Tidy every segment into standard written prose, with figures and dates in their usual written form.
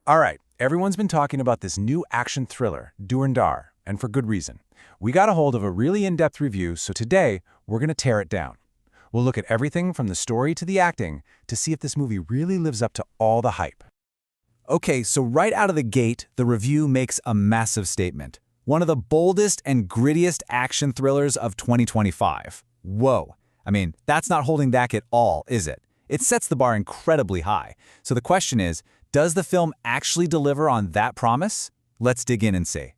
All right, everyone's been talking about this new action thriller, Dhurandhar, and for good reason. We got a hold of a really in-depth review, so today we're going to tear it down. We'll look at everything from the story to the acting to see if this movie really lives up to all the hype. Okay, so right out of the gate, the review makes a massive statement. One of the boldest and grittiest action thrillers of 2025. Whoa. I mean, that's not holding back at all, is it? It sets the bar incredibly high. So the question is, does the film actually deliver on that promise? Let's dig in and see.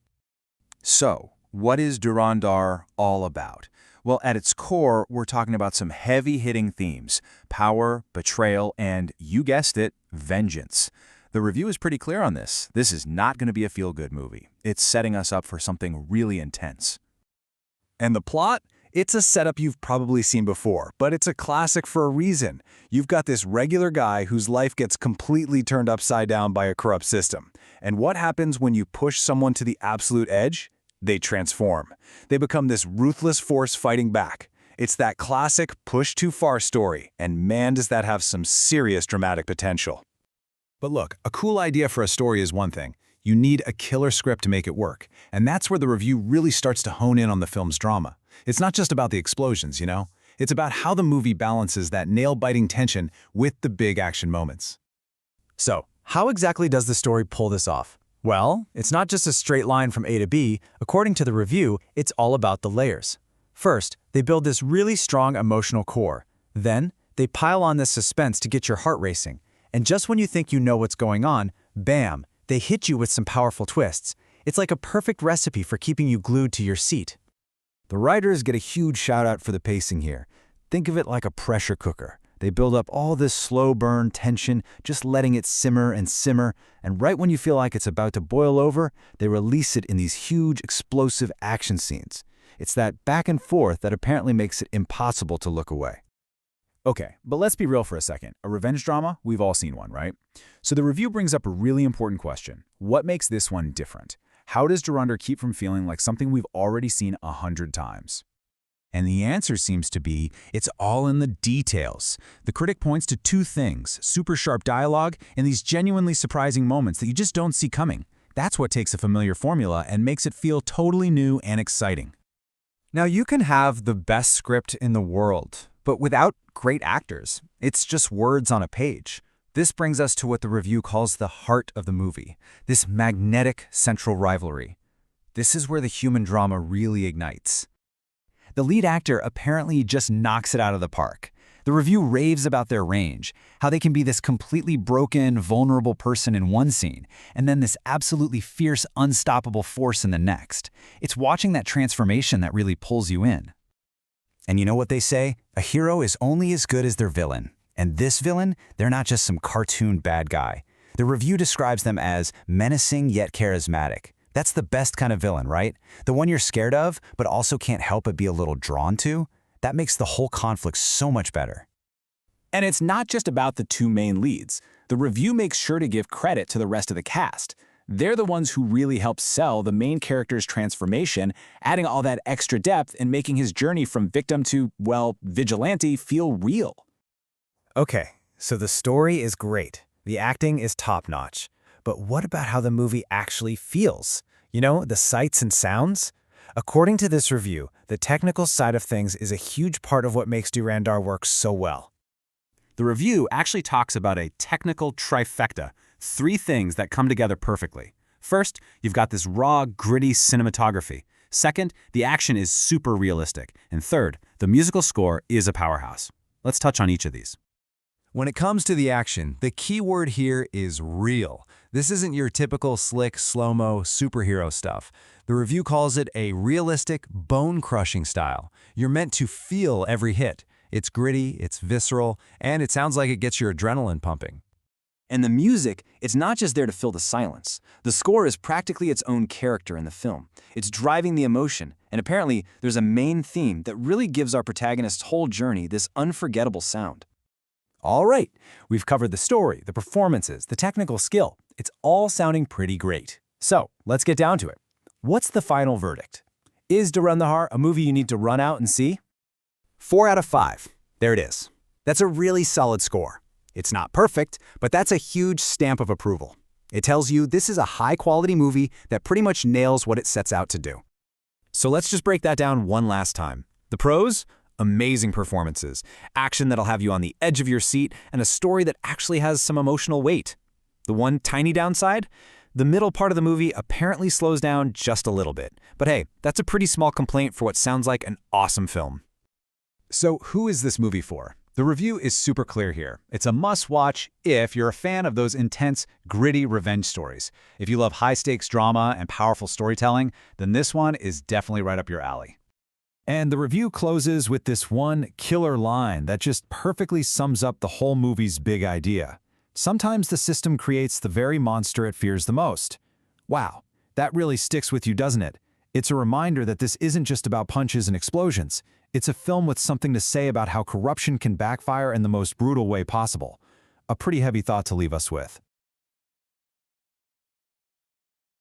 So, what is Dhurandhar all about? Well, at its core, we're talking about some heavy-hitting themes: power, betrayal, and, you guessed it, vengeance. The review is pretty clear on this. This is not going to be a feel-good movie. It's setting us up for something really intense. And the plot? It's a setup you've probably seen before, but it's a classic for a reason. You've got this regular guy whose life gets completely turned upside down by a corrupt system. And what happens when you push someone to the absolute edge? They transform. They become this ruthless force fighting back. It's that classic push-too-far story, and man, does that have some serious dramatic potential. But look, a cool idea for a story is one thing. You need a killer script to make it work, and that's where the review really starts to hone in on the film's drama. It's not just about the explosions, you know? It's about how the movie balances that nail-biting tension with the big action moments. So, how exactly does the story pull this off? Well, it's not just a straight line from A to B. According to the review, it's all about the layers. First, they build this really strong emotional core. Then, they pile on this suspense to get your heart racing. And just when you think you know what's going on, bam, they hit you with some powerful twists. It's like a perfect recipe for keeping you glued to your seat. The writers get a huge shout-out for the pacing here. Think of it like a pressure cooker. They build up all this slow burn tension, just letting it simmer, and right when you feel like it's about to boil over, they release it in these huge, explosive action scenes. It's that back and forth that apparently makes it impossible to look away. Okay, but let's be real for a second. A revenge drama? We've all seen one, right? So the review brings up a really important question. What makes this one different? How does Dhurandhar keep from feeling like something we've already seen 100 times? And the answer seems to be, it's all in the details. The critic points to two things: super sharp dialogue and these genuinely surprising moments that you just don't see coming. That's what takes a familiar formula and makes it feel totally new and exciting. Now, you can have the best script in the world, but without great actors, it's just words on a page. This brings us to what the review calls the heart of the movie, this magnetic central rivalry. This is where the human drama really ignites. The lead actor apparently just knocks it out of the park. The review raves about their range, how they can be this completely broken, vulnerable person in one scene, and then this absolutely fierce, unstoppable force in the next. It's watching that transformation that really pulls you in. And you know what they say? A hero is only as good as their villain. And this villain, they're not just some cartoon bad guy. The review describes them as menacing yet charismatic. That's the best kind of villain, right? The one you're scared of, but also can't help but be a little drawn to. That makes the whole conflict so much better. And it's not just about the two main leads. The review makes sure to give credit to the rest of the cast. They're the ones who really help sell the main character's transformation, adding all that extra depth and making his journey from victim to, well, vigilante feel real. Okay, so the story is great. The acting is top-notch. But what about how the movie actually feels? You know, the sights and sounds? According to this review, the technical side of things is a huge part of what makes Dhurandhar work so well. The review actually talks about a technical trifecta, three things that come together perfectly. First, you've got this raw, gritty cinematography. Second, the action is super realistic. And third, the musical score is a powerhouse. Let's touch on each of these. When it comes to the action, the key word here is real. This isn't your typical slick, slow-mo superhero stuff. The review calls it a realistic, bone-crushing style. You're meant to feel every hit. It's gritty, it's visceral, and it sounds like it gets your adrenaline pumping. And the music, it's not just there to fill the silence. The score is practically its own character in the film. It's driving the emotion, and apparently there's a main theme that really gives our protagonist's whole journey this unforgettable sound. All right, we've covered the story, the performances, the technical skill. It's all sounding pretty great. So, let's get down to it. What's the final verdict? Is Dhurandhar a movie you need to run out and see? 4 out of 5. There it is. That's a really solid score. It's not perfect, but that's a huge stamp of approval. It tells you this is a high-quality movie that pretty much nails what it sets out to do. So let's just break that down one last time. The pros? Amazing performances, action that'll have you on the edge of your seat, and a story that actually has some emotional weight. The one tiny downside? The middle part of the movie apparently slows down just a little bit. But hey, that's a pretty small complaint for what sounds like an awesome film. So who is this movie for? The review is super clear here. It's a must-watch if you're a fan of those intense, gritty revenge stories. If you love high-stakes drama and powerful storytelling, then this one is definitely right up your alley. And the review closes with this one killer line that just perfectly sums up the whole movie's big idea. Sometimes the system creates the very monster it fears the most. Wow, that really sticks with you, doesn't it? It's a reminder that this isn't just about punches and explosions. It's a film with something to say about how corruption can backfire in the most brutal way possible. A pretty heavy thought to leave us with.